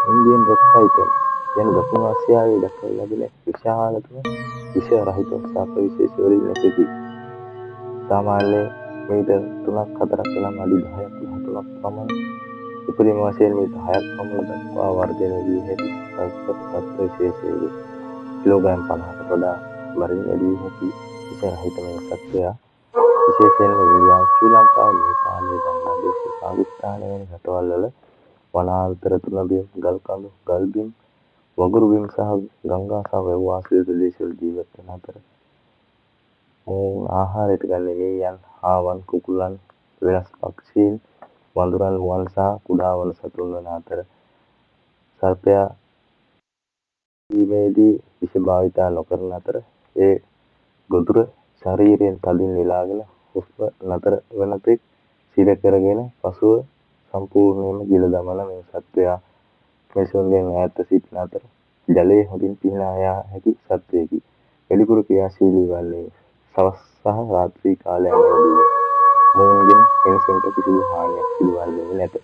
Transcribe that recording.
Indian රොක් Titan යන දකුණු ආසියාවේ දක්වන ලැබෙන විශාලතම විෂ රහිත සර්ප විශේෂ වලින් එකකි. සාමාන්‍යයෙන් මීටර් 3-4ක් එනම් අඩි 10ක් 13ක් පමණ උපරිම වශයෙන් මීටර් 6ක් පමණ දක්වා වර්ධනය වී ඇති සර්ප විශේෂයකි. කිලෝග්‍රෑම් 50කට වඩා බරින් වැඩි විය හැකි විෂ රහිත මේ සත්වයා විශේෂයෙන්ම ඉන්දියාව, ශ්‍රී ලංකාව, නේපාලය, බංග්ලාදේශය, පාකිස්තානය වැනි රටවල් වල වනාන්තර තුනබිම්, ගල්කඳු, ගල්බිම්, වගුරු බිම් සහ ගංගා සහ වැව් ආශ්‍රිත ප්‍රදේශවල ජීවත් වන අතර මොවුන් ආහාරයට ගන්නේ මීයන්, හාවන්, කුකුලන්, වෙනස් පක්ෂීන්, වඳුරන්, මුවන් සහ කුඩා වන සතුන් වන අතර සර්පයා දීමේදී විෂ භාවිතා නොකරන අතර ඒ ගොදුර ශරීරයෙන් තදින් වෙලාගෙන හුස්ම නතර වන තෙක් සිර කරගෙන පසුව සම්පූර්ණයෙන්ම ගිල දමන මේ සත්වයා මිනිසුන්ගෙන් ඈත්ව සිටින අතර ජලයේ හොඳින් පිහිනා යා හැකි සත්වයෙකි. වැඩිපුර ක්‍රියාශීලී වන්නේ සවස් සහ රාත්‍රී කාලයන්වලදී. මොවුන්ගෙන් මිනිසුන්ට කිසිදු හානියක් සිදුවන්නේ නැත.